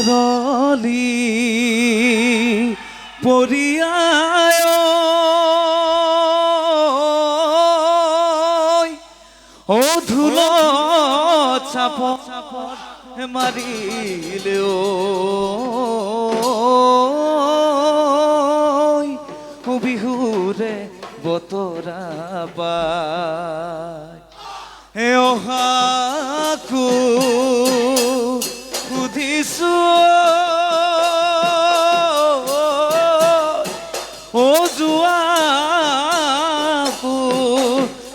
মুৰলি পৰিয়ায় ও ধুল চাপ মাৰিলে ও বিহুৰে বতৰা পায় হে অহাকু সুধিছো ও জুৱাকু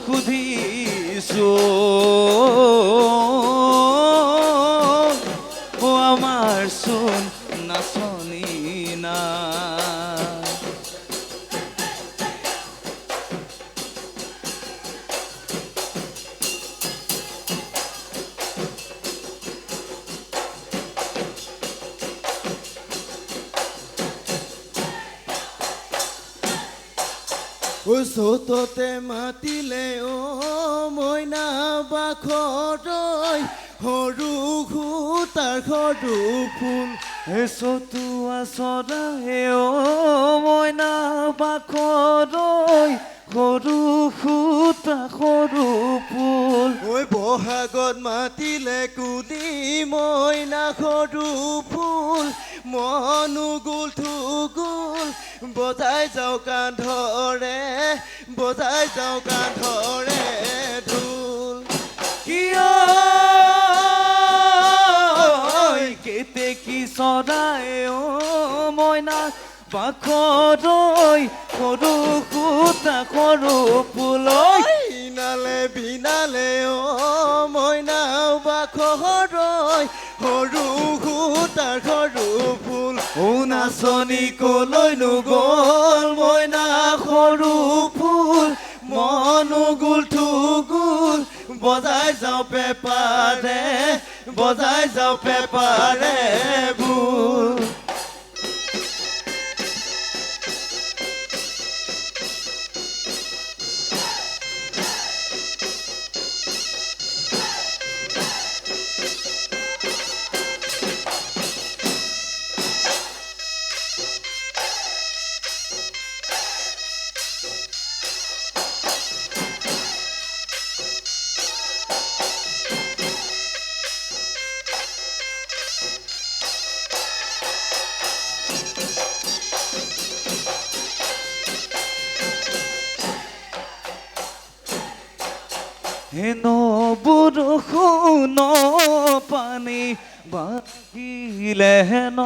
সুধিছো ও আমাৰ চোন নাচনি না ওচৰতে মাতিলে অ মইনা বাখৰৈ সৰু খুটাৰ সৰু ফুল চতুৱা চৰায়ে ও মইনা বাখৰৈ সৰু খুটা সৰু ফুল ঐ বহাগত মাতিলে কুলি মইনা সৰু ফুল মনুগুল থুগুল বজাই যাওঁ কান্ধৰে বজাই যাওঁ কান্ধৰে ঢোল কিয় কেতেকী চৰাই ও মইনা বাখৰৈ সৰু খুটা সৰু ফুল বিনালে বিনালে অ মইনা বাখৰৈ সৰু খুটাৰ সৰু ফুল ও নাচনি কলৈনো গ'ল মইনা সৰু ফুল মনুগুল থুগুল বজাই যাওঁ পেপাৰে বজাই যাওঁ পেপাৰে ভুল হেন বৰষুণ পানী বাহিলে হেন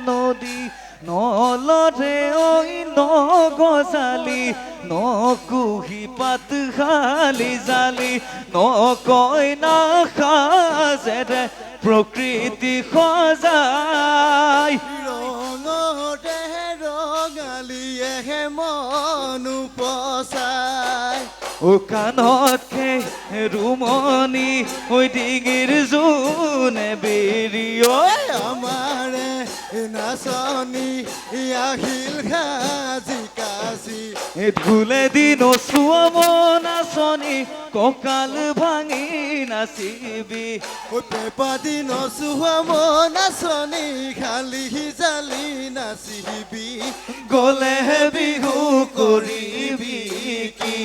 নদী নলৰে ঐ নগজালি নকুহি পাত খালি জালি নকয় নাসাজেৰে প্ৰকৃতি সজাই ৰঙতে ৰঙালীয়েহে মন উপচাই ও কাণতকে ৰুমনি ঐ ডিঙিৰ জোনে বেৰি আমাৰে নাচনি আহিল সাজি কাজি ঢোলেদি নচুৱা মন নাচনি কঁকাল ভাঙি নাচিবি পেপাদি নচুৱা মন নাচনি খালি জালি নাচিবি গ'লেহে বিহু কৰিবি কি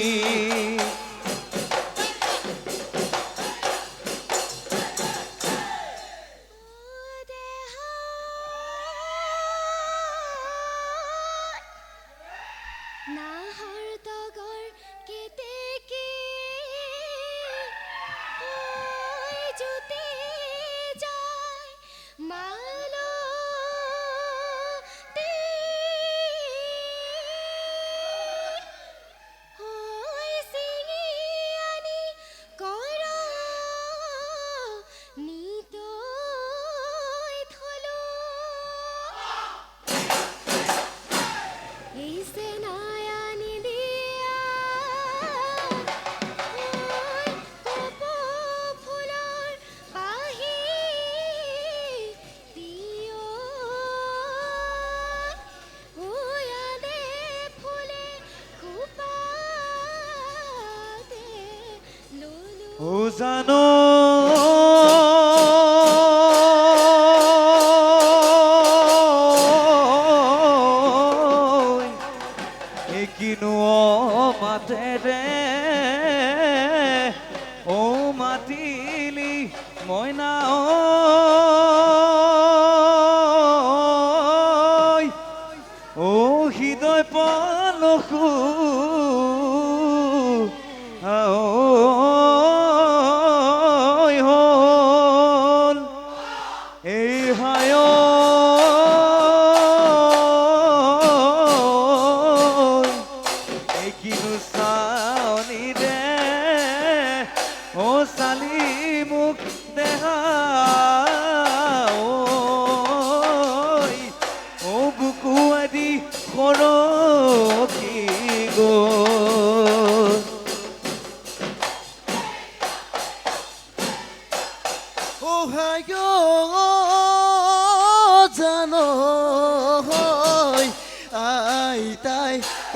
ও জানো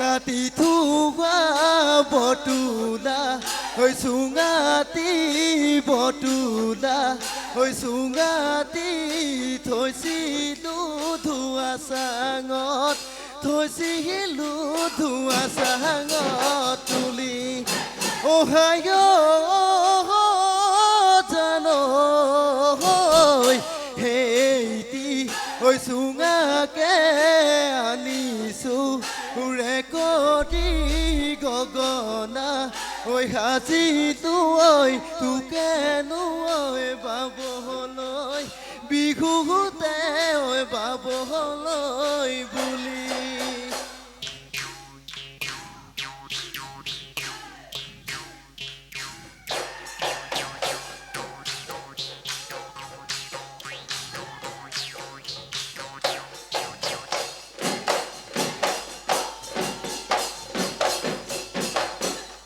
কাটি থোৱা বটুলা হৈ চুঙাতি বটুলা হৈ চুঙাতি থৈছিলো ধোৱা চাঙত থৈছিলো ধোৱা চাঙত তুলি অহায় জানো হেইটি ঐ চুঙাকে আনিছো ৰেকৰ্ডি গগনা ঐ সাজিলো ঐ তোকেনো ঐ বাবলৈ বিহুতে ঐ বাবলৈ বুলি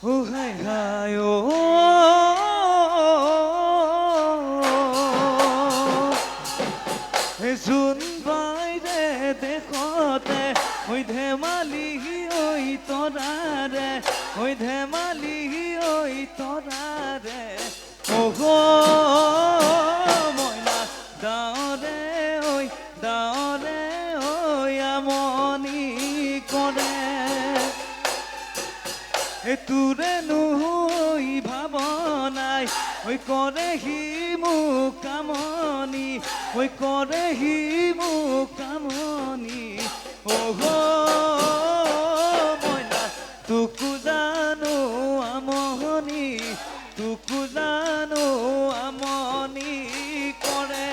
Oh, hi, hi, oh. Jun বাইরে দেখতে ওই ধেমালি ওই তোরারে ওই ধেমালি ওই তোরারে ওগো ময়না দাওরে ওই আমনি করে তোরে নুই ভাবনাই ওই করে হি মুখ কামনি ওই করে হি মুখ কামনি ওগো ময়না তুকু জানো আমনি তুকু জানো আমনি করে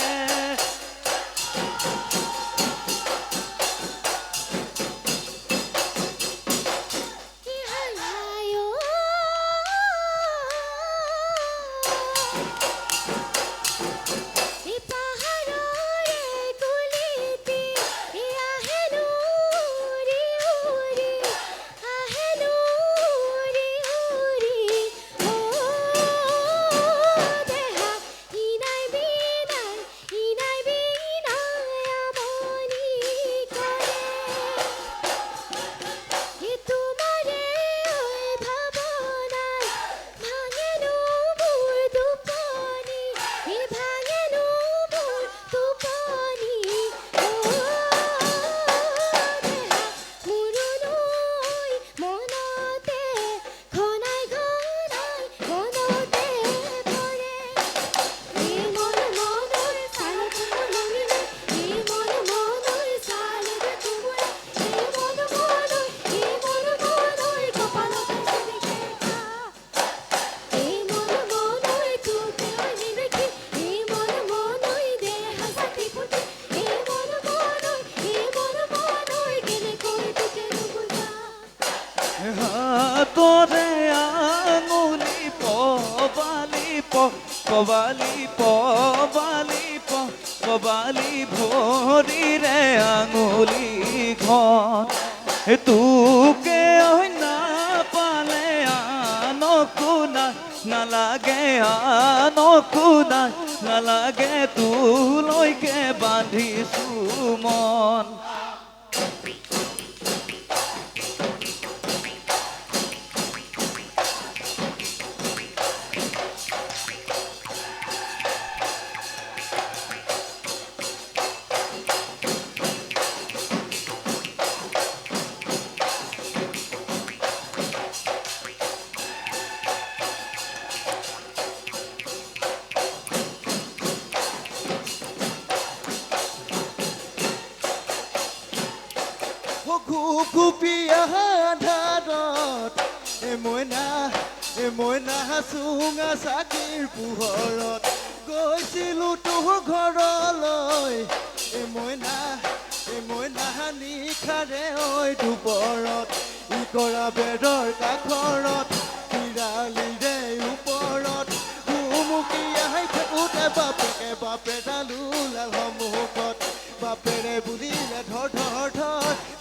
তোরে আঙুলি পবালি ভরি রে আঙুলি ঘন তোকে না পালে আনকুনা নালাগে আনকুনা নালাগে তুলৈকে বান্ধিছো মন গুপিয়া ধাৰত মইনা চুঙা চাকিৰ পোহৰত গৈছিলো তোৰ ঘৰলৈ মইনা নিশাৰে ঐ দুপৰত ইকৰা বেৰৰ কাষৰত বিৰালিৰে ওপৰত ঘুমুকিয়াই থাকোঁতে বাপে ডালো লাল সন্মুখত বাপেৰে বুলিলে ধৰ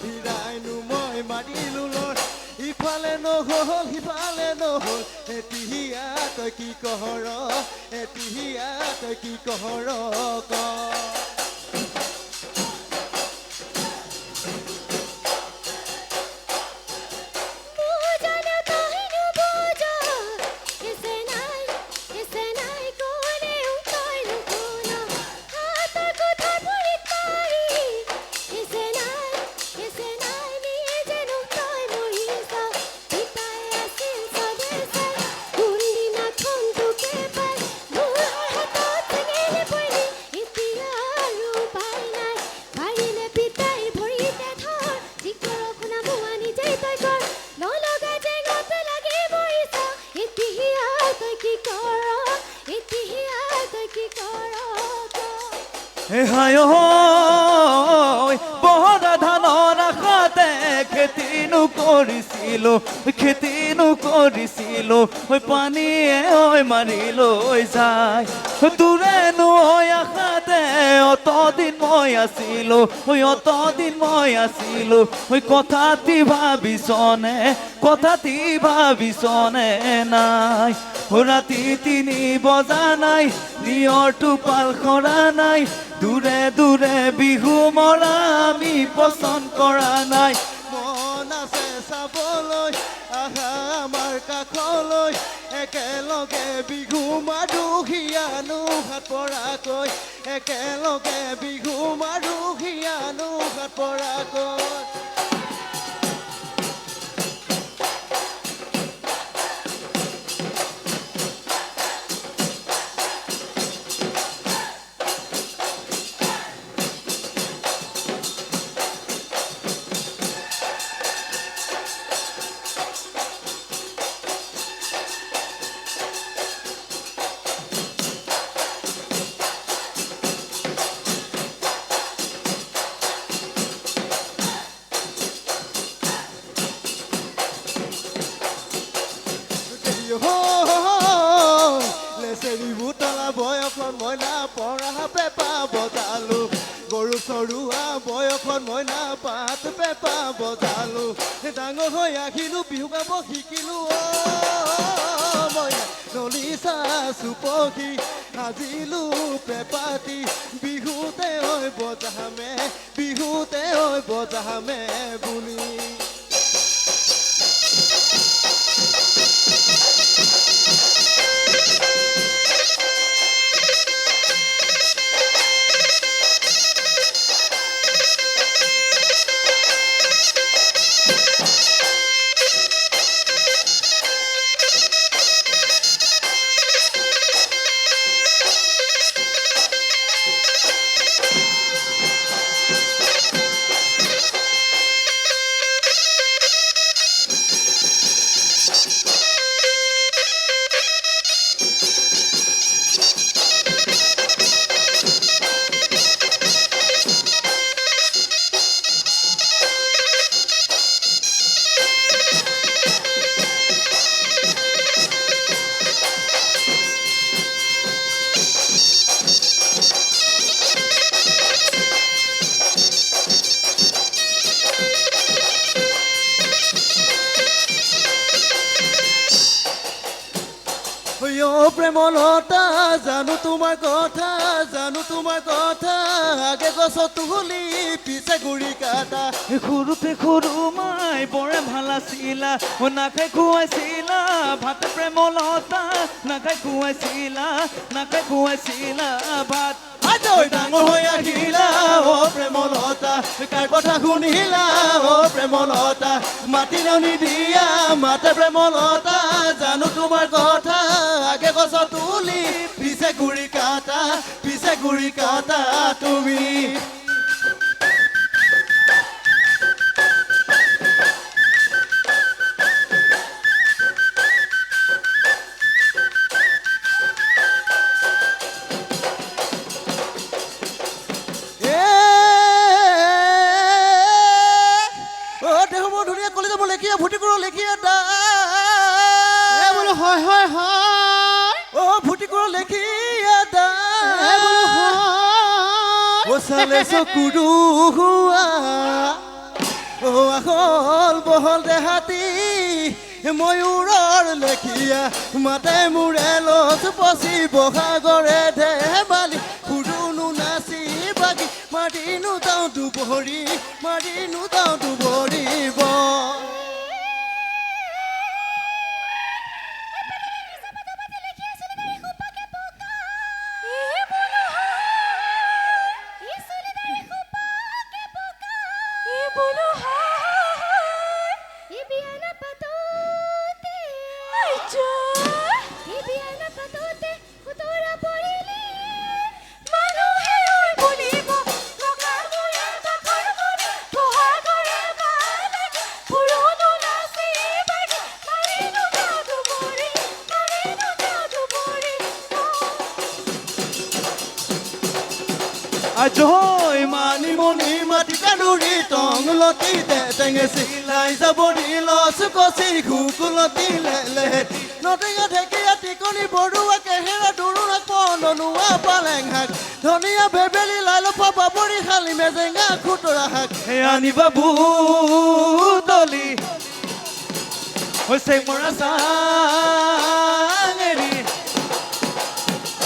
বিৰাইনো মই মাৰিলো লৰ ইফালে নহ'ল সিফালে নহ'ল এটিহিয়া তই কি কহৰ ক হায় ঐ বহৰা ধানৰ আশাতে খেতিনো কৰিছিলো ঐ পানীয়ে ঐ মাৰি লৈ যায় তোৰেনো ঐ আশাতে অতদিন মই আছিলো ঐ কথাটি ভাবিছনে নাই ৰাতি 3 বজা নাই নিয়ৰটো পাল কৰা নাই দূৰে বিহু মৰা আমি পচন্দ কৰা নাই মন আছে চাবলৈ আহা আমাৰ কাষলৈ একেলগে বিহু মাৰো হিয়ানো হাত পৰাকৈ একেলগে বিহু মাৰো হিয়ানো হাত পৰাকৈ লেচেৰি বুটলা বয়সত মইনা পৰা পেপা বজালো গৰু চৰুৱা বয়সত মইনা পাত পেপা বজালো ডাঙৰ হৈ আহিলো বিহু গাব শিকিলো মইনা নলিচা চুপখি সাজিলো পেপাতি বিহুতে ঐ বজামে বুলি প্ৰেমলতা জানো তোমাৰ কথা আগে গছ তুলি পিছে গুৰি কাটা সৰুতে সৰু মাই বৰে ভাল আছিলা নাখাই খুৱাইছিলা ভাত প্ৰেমলতা নাখাই খুৱাইছিলা ভাত ডাঙৰ হৈ আহিলা প্ৰেমলতা কাৰ কথা শুনিলা প্ৰেমলতা মাতিলেও নিদিয়া মাতে প্ৰেমলতা জানো তোমাৰ কথা আগে গছ তুলি পিছে গুৰি কাটা তুমি ভুটি কৰোঁ লেখিয়া বোলো হয় ভুটি কৰোঁ লেখিয়া চালে চকুৰো হোৱা আহল বহল দেহাতী ময়ূৰৰ লেখিয়া মাতে মূৰে লচ পচি বহাগৰে ধেমালি সুৰুনো নাচি বাগি মাৰিনো যাওঁ দুবৰিব পুৰো জয় মানিমুনি মাটিতে ধৰি টংলতি টেঙেচি লাই যাবৰি লচ কচি ঘুকুলতি লেলেহেতি নটেঙা ঢেকীয়া টিকনি বৰুৱা কেহেৰা দুৰুণা পননুৱা পালেং শাক ধনিয়া ভেবেলি লাই লফা বাবৰি শালি মেজেঙা খুতৰা শাক হে আনিবা বুটলি হৈছে মৰা চাঙেৰি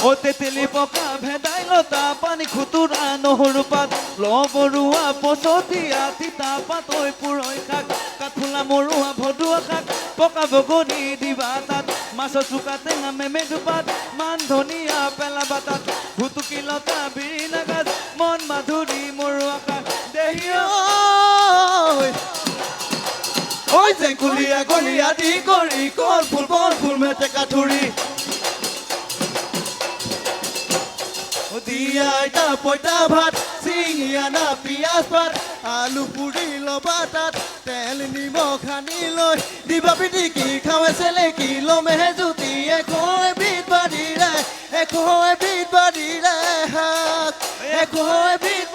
ও তেতেলি পকা ভেদাইলতা পানী খুতুৰা নহৰু পাত লবৰুৱা পচতীয়া তিতা পাত ঐ পুৰৈ শাক কাঠফুলা মৰুৱা ভদুৱা শাক পকা বগনী দিবা তাত মাছৰ চুকা টেঙা মেমেদু পাত মান ধনিয়া পেলাবা তাত ভুতুকি লতা বিৰিণা গাজ মন মাধুৰী মৰুৱা শাক দেহিয়া ঐ জেংকুলীয়া গলীয়া দি কৰি কল ফুল মেটেকা ধৰি দিয়া আইতা পইতা ভাত চিঙি আনা পিয়াজ পাত আলু পুৰি ল'বা তাত তেল নিমখ সানি লৈ দিবা পিটিকি খাৱে চেলেকি লমেহে জুতি এশ এবিধ বাঢ়িৰে শাক এশ এবিধ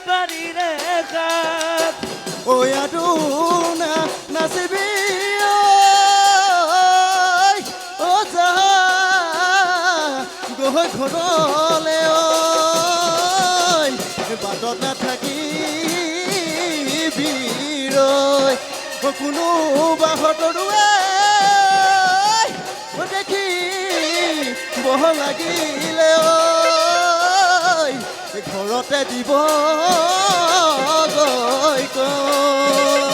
বাঢ়িৰে শাক ঐ আদুনা নাচিবি ঐ যা গৈ ঘৰলে ঐ বাটত নাথাকিবি ৰৈ কোনো বাহতৰুৱে দেখি বহ লাগিলে ঐ ঘৰতে দিব গৈ কৈ